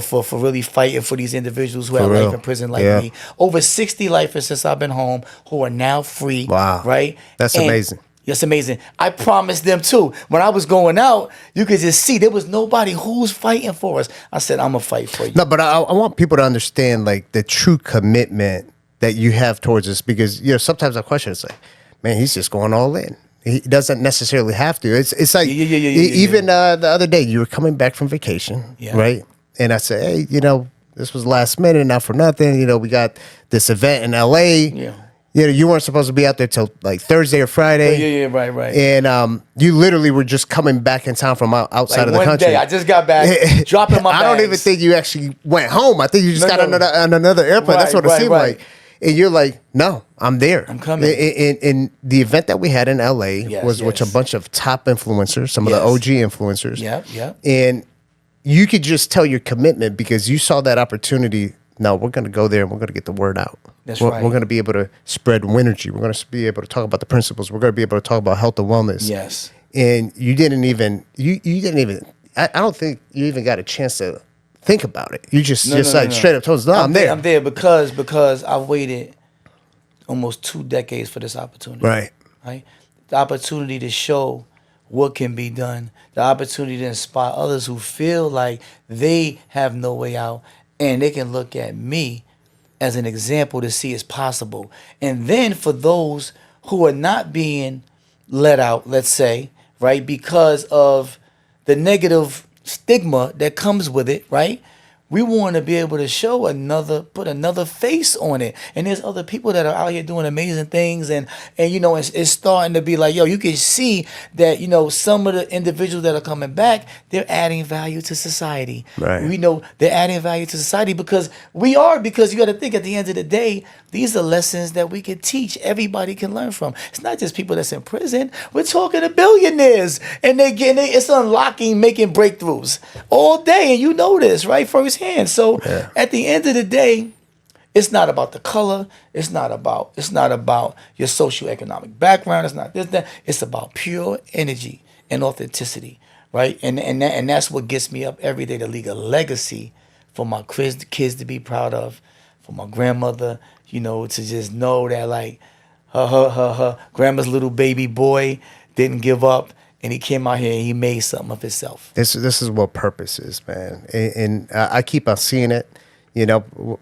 for really fighting for these individuals who have real. life in prison like Yeah. me. Over 60 lifers since I've been home who are now free. Wow. Right? That's amazing. That's amazing. I promised them too. When I was going out, you could just see there was nobody who's fighting for us. I said, I'm going to fight for you. No, but I want people to understand like the true commitment that you have towards this, because sometimes I question, it's like, man, he's just going all in. He doesn't necessarily have to. It's like even the other day you were coming back from vacation, right? And I said, hey, this was last minute, not for nothing. We got this event in LA. Yeah. You weren't supposed to be out there till like Thursday or Friday. Yeah, right. And you literally were just coming back in town from outside of the country. One day, I just got back, dropping my bags. I don't even think you actually went home. I think you just got on another airplane. That's what it seemed like. And you're like, no, I'm there. I'm coming. And the event that we had in LA was with a bunch of top influencers, some of the OG influencers. Yeah. And you could just tell your commitment because you saw that opportunity. No, we're going to go there and we're going to get the word out. We're going to be able to spread Winergy. We're going to be able to talk about the principles. We're going to be able to talk about health and wellness. Yes. And you didn't even, I don't think you even got a chance to think about it. You just straight up told us, no, I'm there. I'm there because I waited almost 2 decades for this opportunity. Right. The opportunity to show what can be done. The opportunity to inspire others who feel like they have no way out. And they can look at me as an example to see it's possible. And then for those who are not being let out, let's say, right, because of the negative stigma that comes with it, right? We want to be able to show put another face on it. And there's other people that are out here doing amazing things. And it's starting to be like, you can see that, some of the individuals that are coming back, they're adding value to society. Right. We know they're adding value to society because you got to think at the end of the day, these are lessons that we can teach. Everybody can learn from. It's not just people that's in prison. We're talking to billionaires and it's unlocking, making breakthroughs all day. And you know this, right? Firsthand. So at the end of the day, it's not about the color. It's not about your socioeconomic background. It's not this, that. It's about pure energy and authenticity, right? And that's what gets me up every day to leave a legacy for my kids to be proud of, for my grandmother, to just know that like her grandma's little baby boy didn't give up. And he came out here and he made something of himself. This is what purpose is, man. And I keep on seeing it.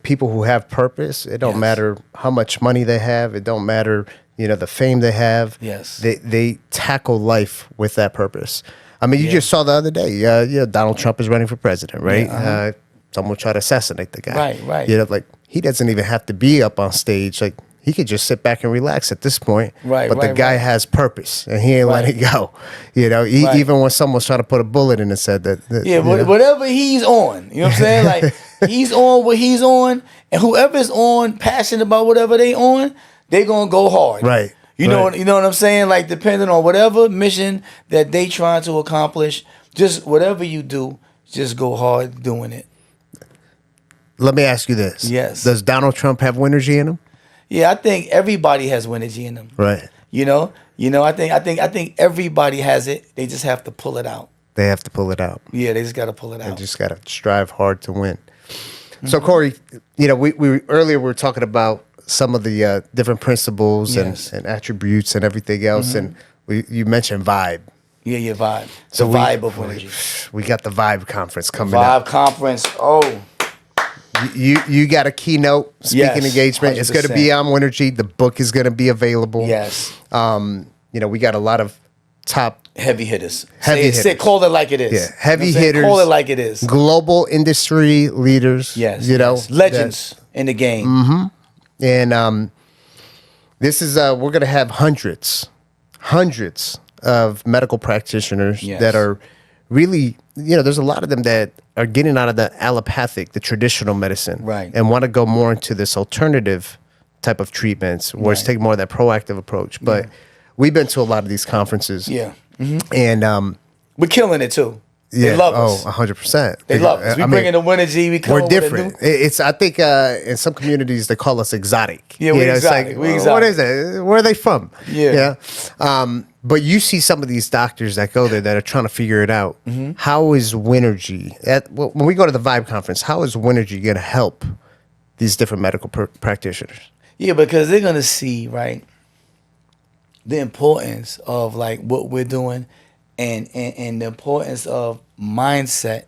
People who have purpose, it don't matter how much money they have. It don't matter, the fame they have. Yes. They tackle life with that purpose. I mean, you just saw the other day, Donald Trump is running for president, right? Yeah, someone tried to assassinate the guy. Right. Like he doesn't even have to be up on stage. Like he could just sit back and relax at this point. But the guy has purpose and he ain't letting it go. Even when someone's trying to put a bullet in his head. Whatever he's on. You know what I'm saying? Like he's on what he's on, and whoever's on, passionate about whatever they on, they gonna go hard. Right. You know what I'm saying? Like depending on whatever mission that they trying to accomplish, just whatever you do, just go hard doing it. Let me ask you this. Yes. Does Donald Trump have Winergy in him? Yeah, I think everybody has Winergy in them. Right. I think everybody has it. They just have to pull it out. They have to pull it out. Yeah, they just got to pull it out. They just got to strive hard to win. Mm-hmm. So Corey, we earlier we were talking about some of the different principles and attributes and everything else, and you mentioned vibe. Yeah, vibe. So the vibe of Winergy. We got the Vibe Conference coming up. Vibe Conference. Oh. You got a keynote speaking engagement. 100%. It's going to be on Winergy. The book is going to be available. Yes. We got a lot of top heavy hitters. Call it like it is. Yeah, heavy hitters. Call it like it is. Global industry leaders. Yes. Legends in the game. Mm-hmm. And this is we're going to have hundreds of medical practitioners that are really, there's a lot of them that are getting out of the allopathic, the traditional medicine, and want to go more into this alternative type of treatments, where it's taking more of that proactive approach. But we've been to a lot of these conferences, and we're killing it too. They love us. 100%. They love us. We bring in the Winergy. We're different. I think in some communities they call us exotic. Yeah, we're exotic. It's like, what is it? Where are they from? Yeah. But you see some of these doctors that go there that are trying to figure it out. How is Winergy when we go to the Vibe conference? How is Winergy going to help these different medical practitioners? Yeah, because they're gonna see, right, the importance of like what we're doing, and the importance of mindset,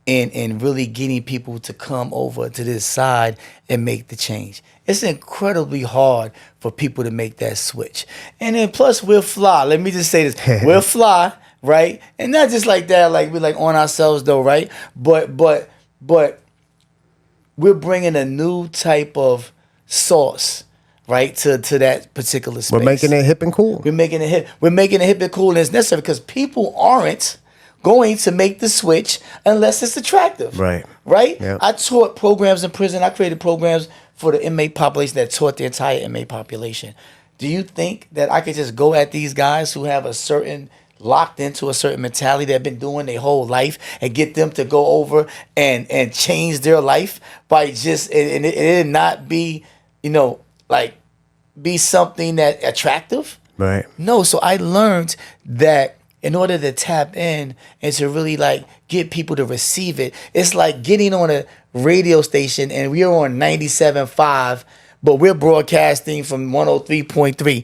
and really getting people to come over to this side and make the change. It's incredibly hard for people to make that switch. And then plus we're fly. Let me just say this. We're fly, right? And not just like that, like we're like on ourselves though, right? But we're bringing a new type of sauce, right, to that particular space. We're making it hip and cool. We're making it hip. We're making it hip and cool, and it's necessary because people aren't going to make the switch unless it's attractive. Right. Right? Yep. I taught programs in prison. I created programs for the inmate population that taught the entire inmate population. Do you think that I could just go at these guys who have a certain locked into a certain mentality that have been doing their whole life and get them to go over and change their life by just and it not be, like be something that attractive? Right. No, so I learned that in order to tap in and to really like get people to receive it, it's like getting on a radio station and we're on 97.5, but we're broadcasting from 103.3.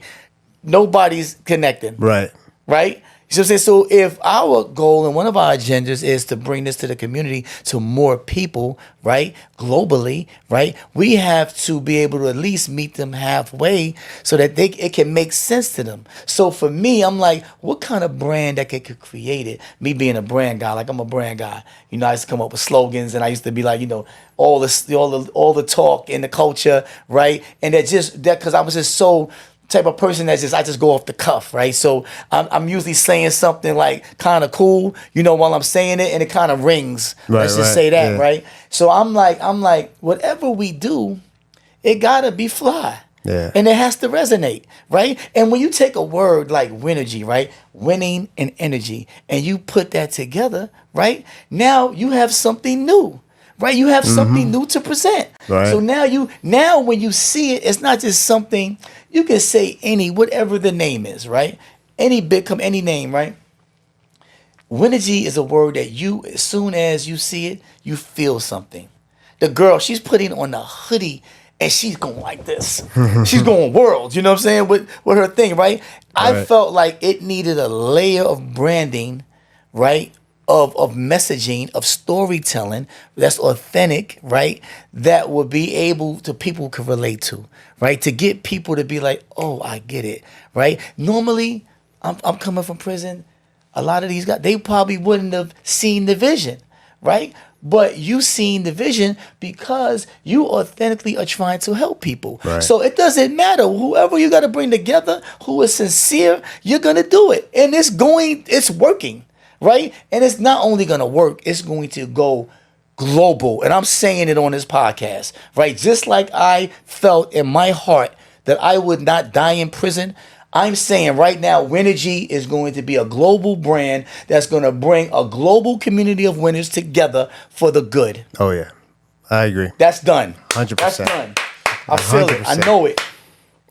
Nobody's connecting. Right. Right? So I'm saying, so if our goal and one of our agendas is to bring this to the community, to more people, right, globally, right, we have to be able to at least meet them halfway so that it can make sense to them. So for me, I'm like, what kind of brand that could create it? Me being a brand guy, like I'm a brand guy. I used to come up with slogans, and I used to be like, all the talk in the culture, right, and that because I was just so type of person I just go off the cuff, right? So I'm usually saying something like kind of cool, while I'm saying it, and it kind of rings. Right, Let's just right, say that, yeah. right? So I'm like, whatever we do, it gotta be fly. Yeah. And it has to resonate, right? And when you take a word like Winergy, right? Winning and energy, and you put that together, right? Now you have something new. Right, you have something new to present. Right. So now when you see it, it's not just something you can say whatever the name is, right? Any name, right? Winergy is a word that as soon as you see it, you feel something. The girl, she's putting on a hoodie and she's going like this. She's going world, you know what I'm saying, with her thing, right? I felt like it needed a layer of branding, right? Of messaging, of storytelling that's authentic, right? That would be able to people could relate to, right? To get people to be like, oh, I get it, right? Normally, I'm coming from prison. A lot of these guys, they probably wouldn't have seen the vision, right? But you seen the vision because you authentically are trying to help people. Right. So it doesn't matter. Whoever you got to bring together who is sincere, you're going to do it. And it's working. Right? And it's not only going to work, it's going to go global. And I'm saying it on this podcast, right? Just like I felt in my heart that I would not die in prison, I'm saying right now, Winergy is going to be a global brand that's going to bring a global community of winners together for the good. Oh, yeah. I agree. That's done. 100%. That's done. I feel it. I 100%. know it.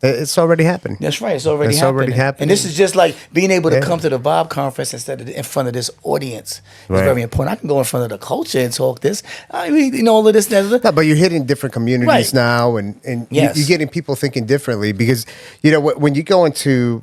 It's already happening. That's right. It's already already happening. And this is just like being able to come to the Vibe conference instead of in front of this audience. It's Right. very important. I can go in front of the culture and talk this. I mean, all of this. No, but you're hitting different communities Right. now, and Yes. you're getting people thinking differently because, when you go into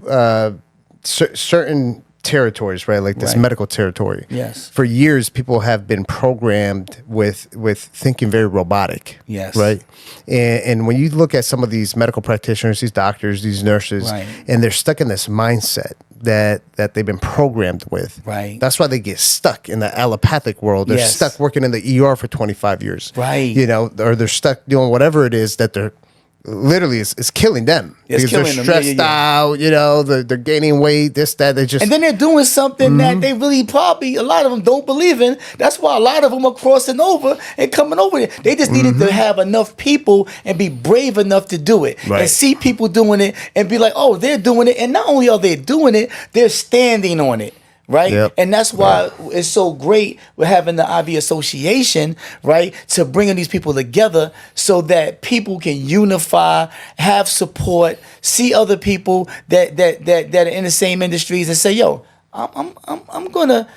certain territories, right, like this Right. medical territory, Yes. for years people have been programmed with thinking very robotic, Yes. right, and when you look at some of these medical practitioners, these doctors, these nurses, Right. and they're stuck in this mindset that they've been programmed with. Right. That's why they get stuck in the allopathic world. They're Yes. stuck working in the ER for 25 years. Right. Or they're stuck doing whatever it is that they're literally it's killing them. It's because killing they're them. stressed out, they're gaining weight, this, that. They just And then they're doing something that they really probably, a lot of them don't believe in. That's why a lot of them are crossing over and coming over there. They just needed to have enough people and be brave enough to do it. Right. And see people doing it and be like, oh, they're doing it. And not only are they doing it, they're standing on it. right? Yep. And that's why it's so great with having the IV Association, right? To bringing these people together so that people can unify, have support, see other people that are in the same industries and say, yo, I'm gonna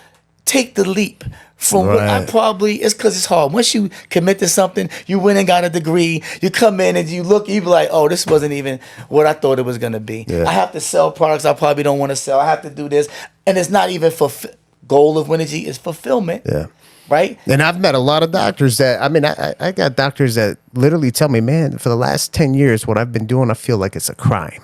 take the leap from what I Right. probably, it's because it's hard. Once you commit to something, you went and got a degree, you come in and you look, you be like, oh, this wasn't even what I thought it was going to be. Yeah. I have to sell products I probably don't want to sell. I have to do this. And it's not even goal of Winergy is fulfillment. Yeah. Right? And I've met a lot of doctors that, I mean, I got doctors that literally tell me, man, for the last 10 years, what I've been doing, I feel like it's a crime.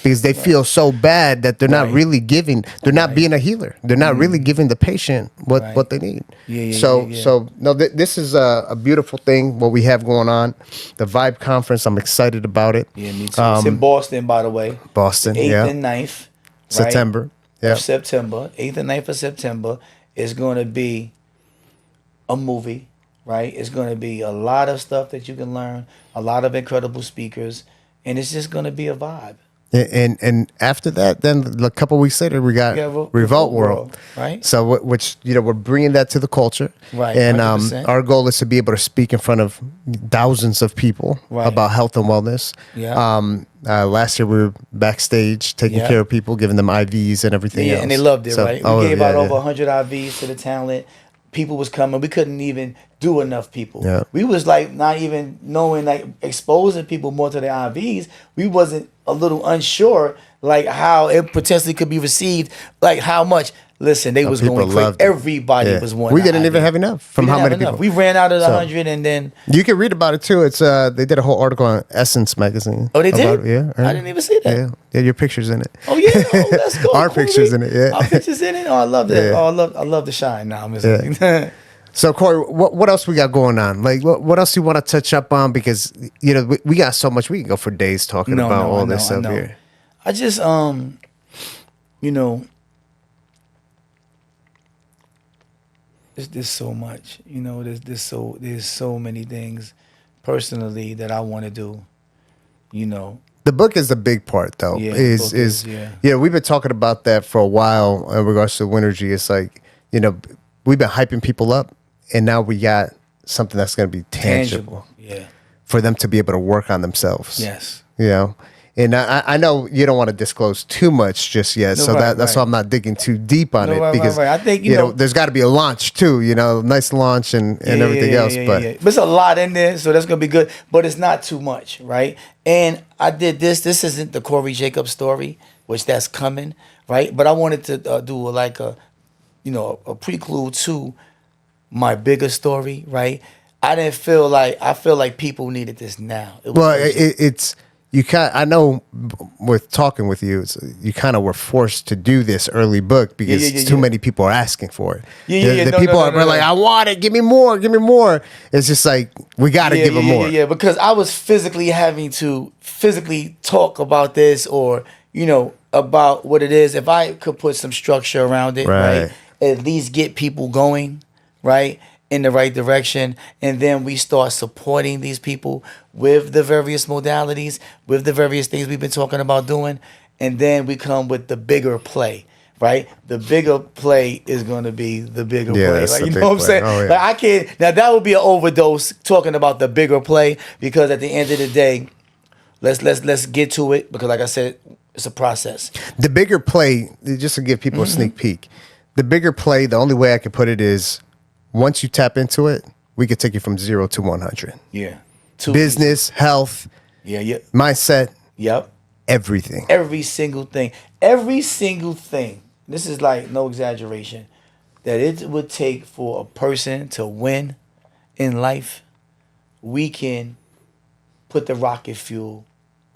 Because they feel so bad that they're not really giving, they're not being a healer. They're not really giving the patient what they need. So no, this is a beautiful thing, what we have going on. The Vibe Conference, I'm excited about it. Yeah, me too. It's in Boston, by the way. Boston, 8th and 9th. September. Of September. 8th and 9th of September is going to be a movie, right? It's going to be a lot of stuff that you can learn, a lot of incredible speakers, and it's just going to be a vibe. And after that, then a couple weeks later, we got Revolt World, right? So which we're bringing that to the culture, right? And 100%. Our goal is to be able to speak in front of thousands of people about health and wellness. Yeah. Last year we were backstage taking care of people, giving them IVs and everything else. And they loved it, right? We gave out over 100 IVs to the talent. People was coming. We couldn't even do enough people. Yeah. We was like not even knowing, like exposing people more to the IVs. We wasn't a little unsure like how it potentially could be received, like how much. Listen, they was going crazy. Everybody was wanting. We didn't even have enough from how many people. We ran out of the 100, and then you can read about it too. It's they did a whole article on Essence magazine. Oh, they did? Yeah, I didn't even see that. Yeah, your pictures in it. Oh yeah, let's go. Our pictures in it. Yeah, our pictures in it. Oh, I love that. Yeah. Oh, I love the shine now. So Corey, what else we got going on? Like what else you want to touch up on? Because we got so much. We can go for days talking about all this stuff here. I just there's so much. There's so many things personally that I want to do. The book is a big part, though. Yeah, We've been talking about that for a while in regards to Winergy. It's like we've been hyping people up, and now we got something that's going to be tangible. Yeah, for them to be able to work on themselves. Yes. And I know you don't want to disclose too much just yet, so that's why I'm not digging too deep on it because I think there's got to be a launch too, nice launch and everything else. But there's a lot in there, so that's gonna be good. But it's not too much, right? And I did this. This isn't the Corey Jacobs story, which that's coming, right? But I wanted to do like a prequel to my bigger story, right? I feel like people needed this now. It's. I know with talking with you, you kind of were forced to do this early book because too many people are asking for it. The people are like, I want it, give me more. It's just like, we got to give them more. Yeah, because I was physically having to talk about this or, about what it is. If I could put some structure around it, right? At least get people going, right? In the right direction, and then we start supporting these people with the various modalities, with the various things we've been talking about doing, and then we come with the bigger play, right? The bigger play is going to be the bigger play. Like, you know what I'm saying? Oh, yeah. Like I can't. Now that would be an overdose talking about the bigger play because at the end of the day, let's get to it because like I said, it's a process. The bigger play, just to give people a sneak peek, the bigger play. The only way I could put it is, once you tap into it, we could take you from 0 to 100. Yeah. Business, health, mindset. Yep. Everything. Every single thing. Every single thing. This is like no exaggeration. That it would take for a person to win in life, we can put the rocket fuel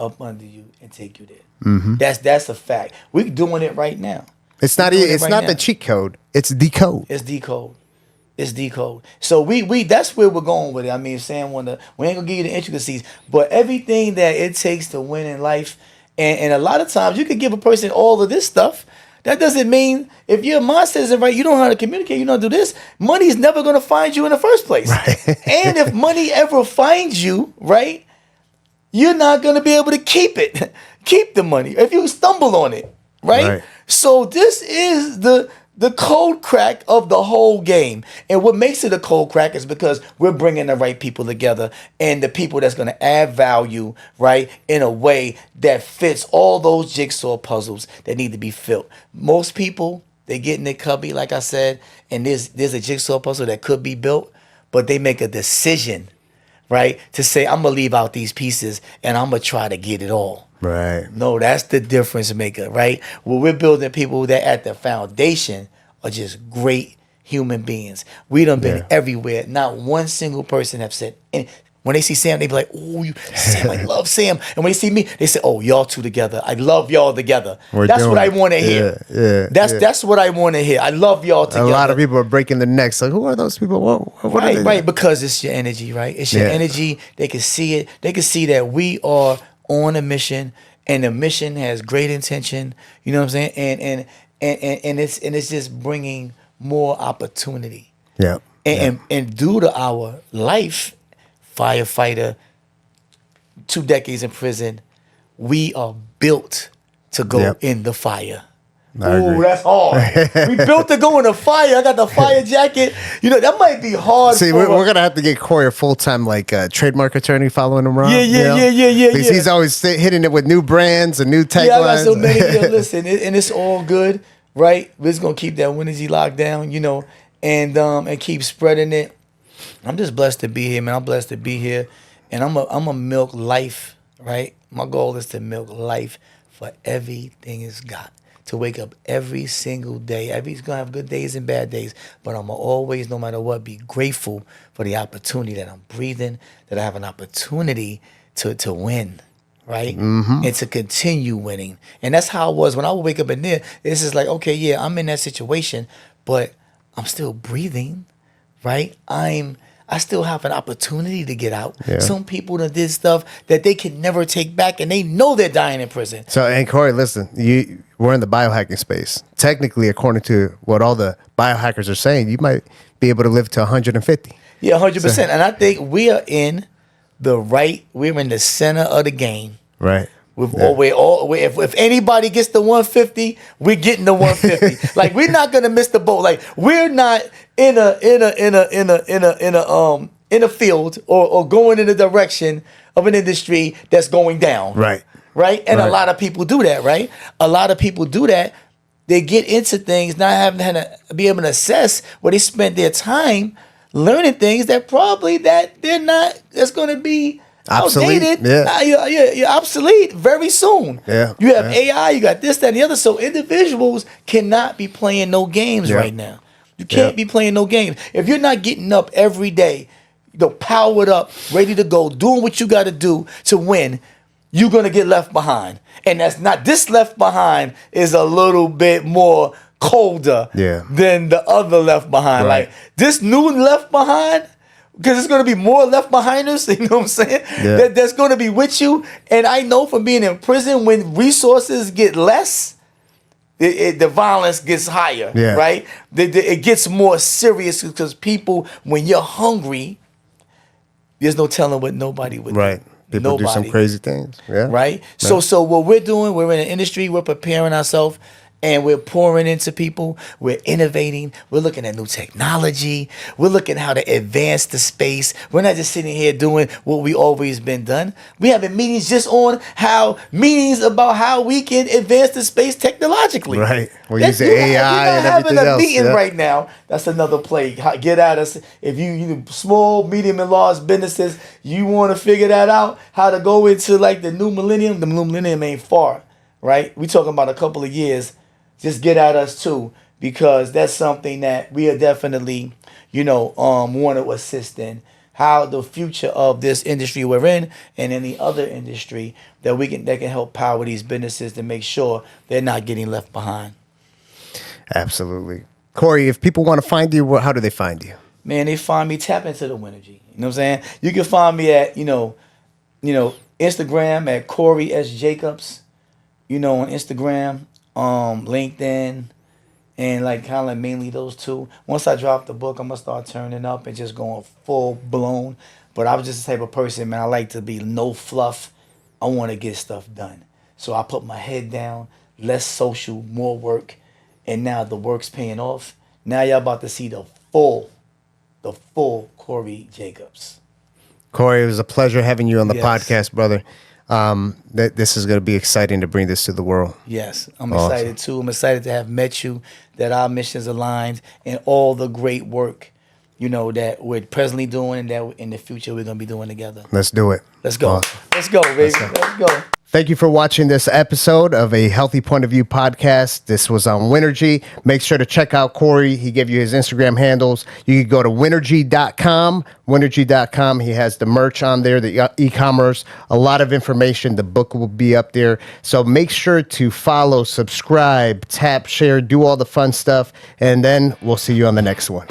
up under you and take you there. Mm-hmm. That's a fact. We're doing it right now. It's not the cheat code. It's decode. It's decode. So we that's where we're going with it. I mean, Sam we ain't gonna give you the intricacies, but everything that it takes to win in life, and a lot of times you could give a person all of this stuff. That doesn't mean if your mindset isn't right, you don't know how to communicate, you don't do this, money's never gonna find you in the first place. Right. And if money ever finds you, right, you're not gonna be able to keep it. Keep the money if you stumble on it. Right? So this is the code crack of the whole game. And what makes it a code crack is because we're bringing the right people together and the people that's going to add value, right, in a way that fits all those jigsaw puzzles that need to be filled. Most people, they get in their cubby, like I said, and there's a jigsaw puzzle that could be built, but they make a decision, right, to say, I'm going to leave out these pieces and I'm going to try to get it all. Right. No, that's the difference maker, right? Well, we're building people that at the foundation are just great human beings. We done been everywhere. Not one single person have said, and when they see Sam, they be like, oh, Sam, I love Sam. And when they see me, they say, oh, y'all two together. I love y'all together. That's what I want to hear. That's what I want to hear. I love y'all together. A lot of people are breaking their necks. Like, who are those people? What are they? Right, because it's your energy, right? It's your energy. They can see it. They can see that we are on a mission, and the mission has great intention. You know what I'm saying? And it's just bringing more opportunity. Yeah. And due to our life, firefighter, 2 decades in prison, we are built to go in the fire. Ooh, that's hard. We built to go in the fire. I got the fire jacket. You know, that might be hard. See, we're going to have to get Corey a full-time, like, trademark attorney following him around. Yeah. Because he's always hitting it with new brands and new taglines. Yeah, I got so many. Listen, and it's all good, right? We're just going to keep that Winergy locked down, you know, and keep spreading it. I'm just blessed to be here, man. I'm blessed to be here. And I'm a milk life, right? My goal is to milk life for everything it's got. To wake up every single day. Everybody's going to have good days and bad days, but I'm going to always, no matter what, be grateful for the opportunity that I'm breathing, that I have an opportunity to win, right? Mm-hmm. And to continue winning. And that's how it was when I would wake up in there. It's just like, okay, yeah, I'm in that situation, but I'm still breathing, right? I still have an opportunity to get out. Yeah. Some people that did stuff that they can never take back, and they know they're dying in prison. So, and Corey, listen, we're in the biohacking space. Technically, according to what all the biohackers are saying, you might be able to live to 150. Yeah, 100%. So, and I think we're in the center of the game. Right. If anybody gets the 150, we're getting the 150. Like, we're not gonna miss the boat. Like, we're not in a field or going in a direction of an industry that's going down. Right. Right. And a lot of people do that. Right. A lot of people do that. They get into things not having to be able to assess where they spent their time learning things that probably that they're not. That's going to be obsolete. Outdated. Yeah. You're obsolete very soon. Yeah. You have AI, you got this, that, and the other. So individuals cannot be playing no games right now. You can't be playing no games. If you're not getting up every day, powered up, ready to go, doing what you got to do to win, you're going to get left behind. And that's not, this left behind is a little bit more colder than the other left behind. Right. Like, this new left behind, because there's going to be more left behinders, you know what I'm saying? Yeah. That's going to be with you. And I know from being in prison, when resources get less, the violence gets higher, right? It gets more serious because people, when you're hungry, there's no telling what nobody would do. Right. People do some crazy things. Yeah. Right? Yeah. So what we're doing, we're in an industry, we're preparing ourselves, and we're pouring into people. We're innovating. We're looking at new technology. We're looking at how to advance the space. We're not just sitting here doing what we always been done. We having meetings just on meetings about how we can advance the space technologically. Right. We're using AI and everything else. Having a meeting right now, that's another play. Get at us. If you small, medium, and large businesses, you want to figure that out, how to go into like the new millennium. The new millennium ain't far, right? We talking about a couple of years. Just get at us too, because that's something that we are definitely, want to assist in. How the future of this industry we're in and any other industry that can help power these businesses to make sure they're not getting left behind. Absolutely. Corey, if people want to find you, how do they find you? Man, they find me, tap into the Winergy. You know what I'm saying? You can find me at, Instagram at Corey S. Jacobs, on Instagram. LinkedIn, and kind of mainly those two. Once I drop the book, I'm gonna start turning up and just going full blown. But I was just the type of person, man, I like to be no fluff. I want to get stuff done. So I put my head down, less social, more work, and now the work's paying off. Now y'all about to see the full Corey Jacobs. Corey, it was a pleasure having you on the Yes. podcast, brother. This is going to be exciting to bring this to the world. Yes, I'm Awesome. excited too. I'm excited to have met you, that our missions aligned, and all the great work, that we're presently doing and that in the future we're going to be doing together. Let's do it. Let's go. Awesome. Let's go, baby. Let's go. Thank you for watching this episode of a Healthy Point of View podcast. This was on Winergy. Make sure to check out Corey. He gave you his Instagram handles. You can go to Winergy.com. Winergy.com. He has the merch on there, the e-commerce, a lot of information. The book will be up there. So make sure to follow, subscribe, tap, share, do all the fun stuff. And then we'll see you on the next one.